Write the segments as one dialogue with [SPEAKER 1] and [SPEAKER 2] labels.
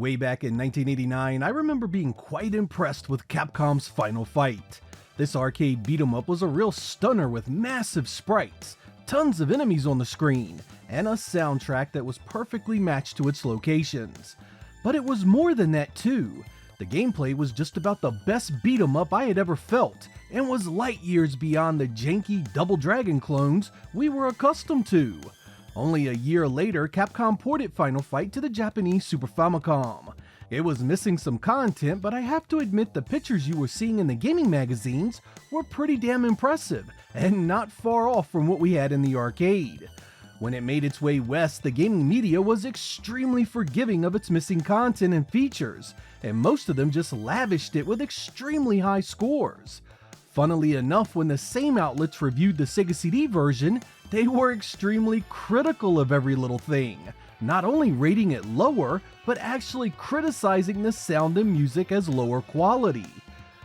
[SPEAKER 1] Way back in 1989, I remember being quite impressed with Capcom's Final Fight. This arcade beat-em-up was a real stunner with massive sprites, tons of enemies on the screen, and a soundtrack that was perfectly matched to its locations. But it was more than that too. The gameplay was just about the best beat-em-up I had ever felt, and was light years beyond the janky Double Dragon clones we were accustomed to. Only a year later, Capcom ported Final Fight to the Japanese Super Famicom. It was missing some content, but I have to admit the pictures you were seeing in the gaming magazines were pretty damn impressive, and not far off from what we had in the arcade. When it made its way west, the gaming media was extremely forgiving of its missing content and features, and most of them just lavished it with extremely high scores. Funnily enough, when the same outlets reviewed the Sega CD version, they were extremely critical of every little thing, not only rating it lower, but actually criticizing the sound and music as lower quality.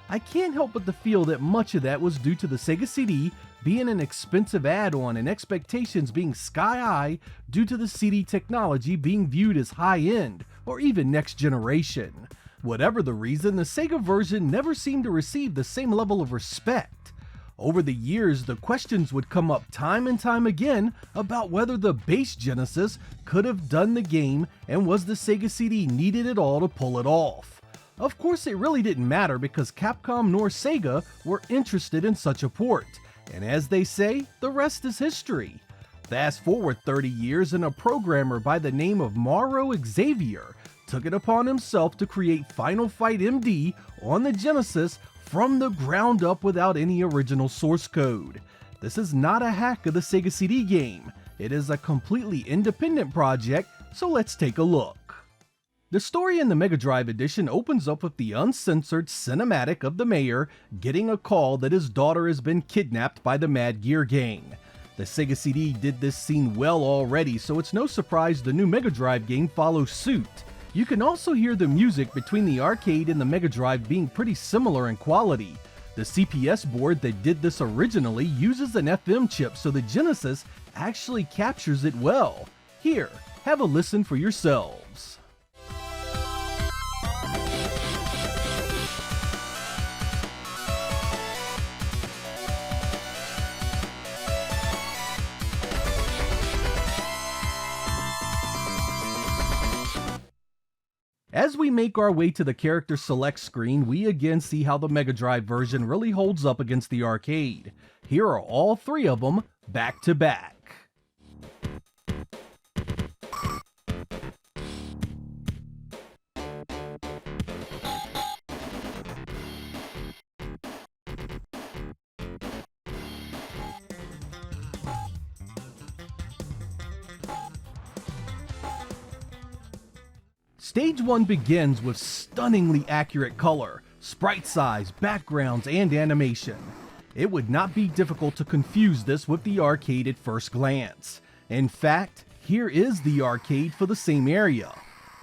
[SPEAKER 1] I can't help but to feel that much of that was due to the Sega CD being an expensive add-on and expectations being sky-high due to the CD technology being viewed as high-end or even next generation. Whatever the reason, the Sega version never seemed to receive the same level of respect. Over the years, the questions would come up time and time again about whether the base Genesis could have done the game and was the Sega CD needed at all to pull it off. Of course, it really didn't matter because Capcom nor Sega were interested in such a port, and as they say, the rest is history. Fast forward 30 years and a programmer by the name of Mauro Xavier took it upon himself to create Final Fight MD on the Genesis from the ground up without any original source code. This is not a hack of the Sega CD game. It is a completely independent project, so let's take a look. The story in the Mega Drive edition opens up with the uncensored cinematic of the mayor getting a call that his daughter has been kidnapped by the Mad Gear Gang. The Sega CD did this scene well already, so it's no surprise the new Mega Drive game follows suit. You can also hear the music between the arcade and the Mega Drive being pretty similar in quality. The CPS board that did this originally uses an FM chip, so the Genesis actually captures it well. Here, have a listen for yourselves. As we make our way to the character select screen, we again see how the Mega Drive version really holds up against the arcade. Here are all three of them, back to back. Stage 1 begins with stunningly accurate color, sprite size, backgrounds, and animation. It would not be difficult to confuse this with the arcade at first glance. In fact, here is the arcade for the same area.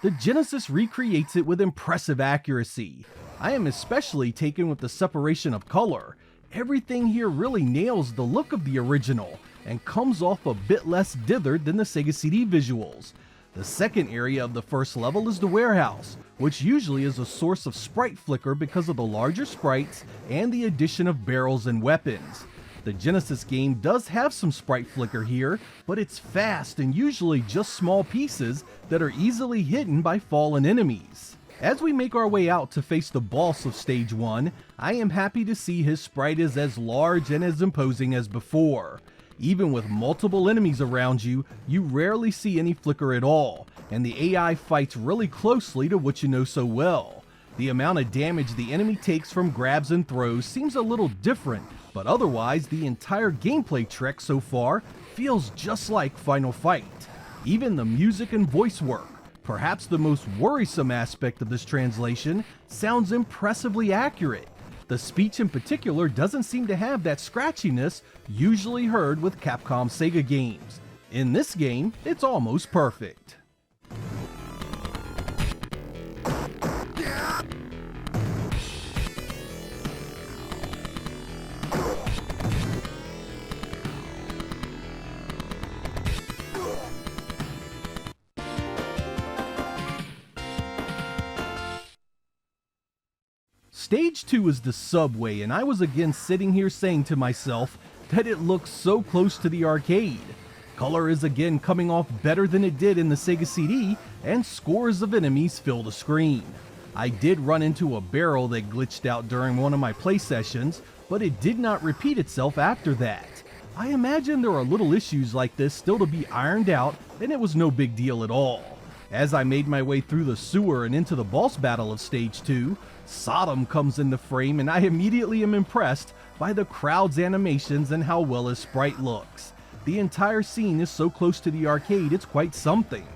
[SPEAKER 1] The Genesis recreates it with impressive accuracy. I am especially taken with the separation of color. Everything here really nails the look of the original and comes off a bit less dithered than the Sega CD visuals. The second area of the first level is the warehouse, which usually is a source of sprite flicker because of the larger sprites and the addition of barrels and weapons. The Genesis game does have some sprite flicker here, but it's fast and usually just small pieces that are easily hidden by fallen enemies. As we make our way out to face the boss of Stage 1, I am happy to see his sprite is as large and as imposing as before. Even with multiple enemies around you, you rarely see any flicker at all, and the AI fights really closely to what you know so well. The amount of damage the enemy takes from grabs and throws seems a little different, but otherwise the entire gameplay trek so far feels just like Final Fight. Even the music and voice work, perhaps the most worrisome aspect of this translation, sounds impressively accurate. The speech in particular doesn't seem to have that scratchiness usually heard with Capcom Sega games. In this game, it's almost perfect. Stage 2 is the subway, and I was again sitting here saying to myself that it looks so close to the arcade. Color is again coming off better than it did in the Sega CD, and scores of enemies fill the screen. I did run into a barrel that glitched out during one of my play sessions, but it did not repeat itself after that. I imagine there are little issues like this still to be ironed out, and it was no big deal at all. As I made my way through the sewer and into the boss battle of Stage 2, Sodom comes into frame, and I immediately am impressed by the crowd's animations and how well his sprite looks. The entire scene is so close to the arcade, it's quite something.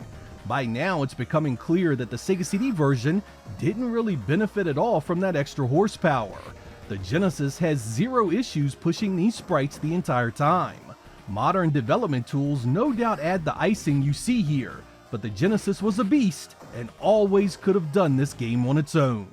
[SPEAKER 1] By now, it's becoming clear that the Sega CD version didn't really benefit at all from that extra horsepower. The Genesis has zero issues pushing these sprites the entire time. Modern development tools no doubt add the icing you see here, but the Genesis was a beast and always could have done this game on its own.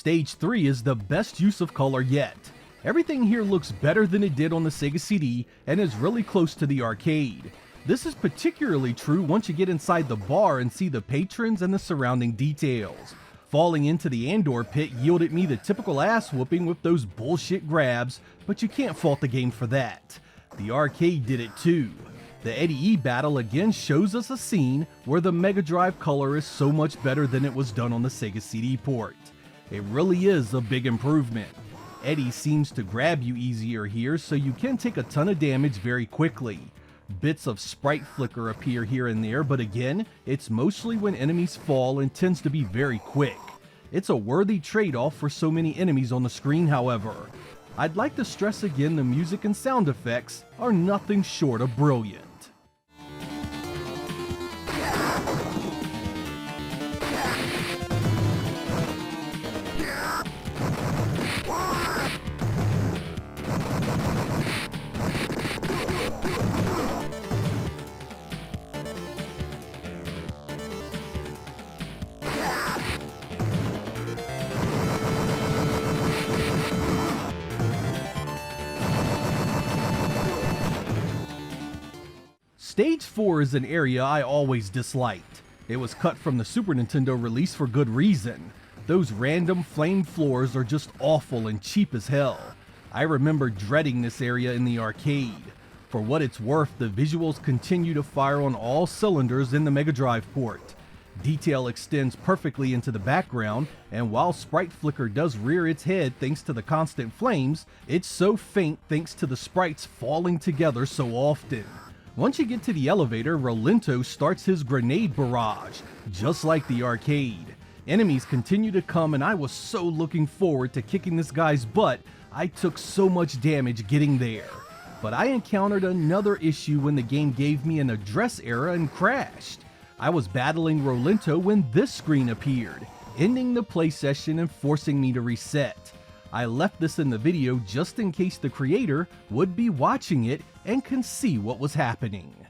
[SPEAKER 1] Stage 3 is the best use of color yet. Everything here looks better than it did on the Sega CD and is really close to the arcade. This is particularly true once you get inside the bar and see the patrons and the surrounding details. Falling into the Andor pit yielded me the typical ass whooping with those bullshit grabs, but you can't fault the game for that. The arcade did it too. The Eddie E battle again shows us a scene where the Mega Drive color is so much better than it was done on the Sega CD port. It really is a big improvement. Eddie seems to grab you easier here, so you can take a ton of damage very quickly. Bits of sprite flicker appear here and there, but again, it's mostly when enemies fall and tends to be very quick. It's a worthy trade-off for so many enemies on the screen, however. I'd like to stress again the music and sound effects are nothing short of brilliant. Stage 4 is an area I always disliked. It was cut from the Super Nintendo release for good reason. Those random flame floors are just awful and cheap as hell. I remember dreading this area in the arcade. For what it's worth, the visuals continue to fire on all cylinders in the Mega Drive port. Detail extends perfectly into the background, and while sprite flicker does rear its head thanks to the constant flames, it's so faint thanks to the sprites falling together so often. Once you get to the elevator, Rolento starts his grenade barrage, just like the arcade. Enemies continue to come, and I was so looking forward to kicking this guy's butt. I took so much damage getting there. But I encountered another issue when the game gave me an address error and crashed. I was battling Rolento when this screen appeared, ending the play session and forcing me to reset. I left this in the video just in case the creator would be watching it and can see what was happening.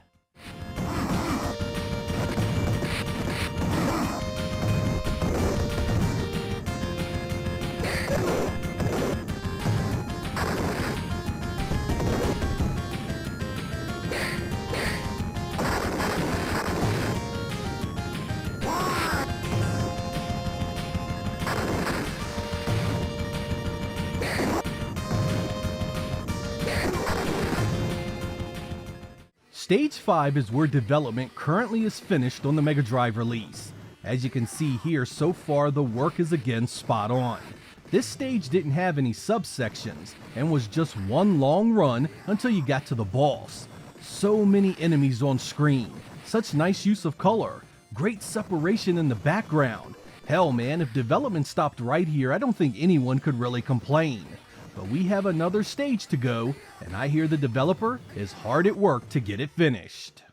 [SPEAKER 1] Stage 5 is where development currently is finished on the Mega Drive release. As you can see here, so far the work is again spot on. This stage didn't have any subsections and was just one long run until you got to the boss. So many enemies on screen, such nice use of color, great separation in the background. Hell man, if development stopped right here, I don't think anyone could really complain. But we have another stage to go, and I hear the developer is hard at work to get it finished.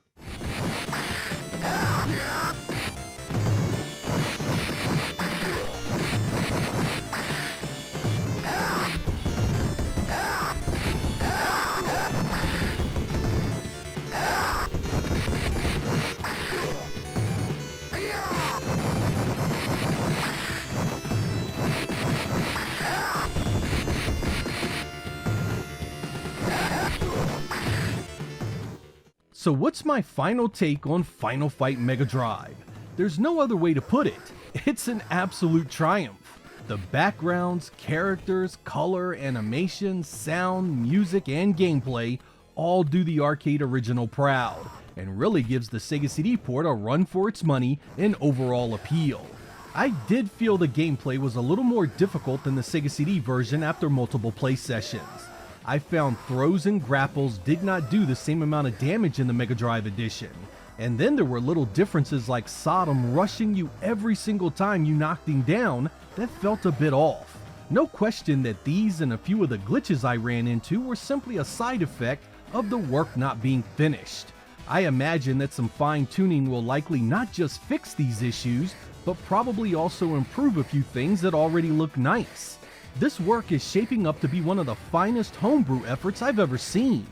[SPEAKER 1] So what's my final take on Final Fight Mega Drive? There's no other way to put it. It's an absolute triumph. The backgrounds, characters, color, animation, sound, music, and gameplay all do the arcade original proud, and really gives the Sega CD port a run for its money and overall appeal. I did feel the gameplay was a little more difficult than the Sega CD version after multiple play sessions. I found throws and grapples did not do the same amount of damage in the Mega Drive edition. And then there were little differences like Sodom rushing you every single time you knocked him down that felt a bit off. No question that these and a few of the glitches I ran into were simply a side effect of the work not being finished. I imagine that some fine-tuning will likely not just fix these issues, but probably also improve a few things that already look nice. This work is shaping up to be one of the finest homebrew efforts I've ever seen.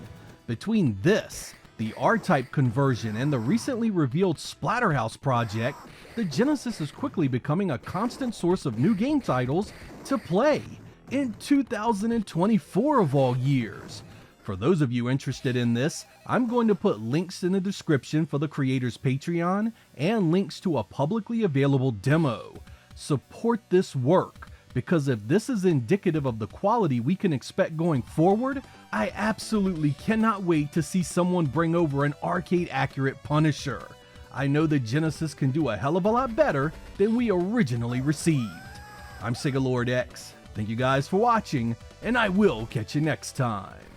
[SPEAKER 1] Between this, the R-Type conversion, and the recently revealed Splatterhouse project, the Genesis is quickly becoming a constant source of new game titles to play in 2024 of all years. For those of you interested in this, I'm going to put links in the description for the creator's Patreon and links to a publicly available demo. Support this work, because if this is indicative of the quality we can expect going forward, I absolutely cannot wait to see someone bring over an arcade-accurate Punisher. I know the Genesis can do a hell of a lot better than we originally received. I'm Sega Lord X. Thank you guys for watching, and I will catch you next time.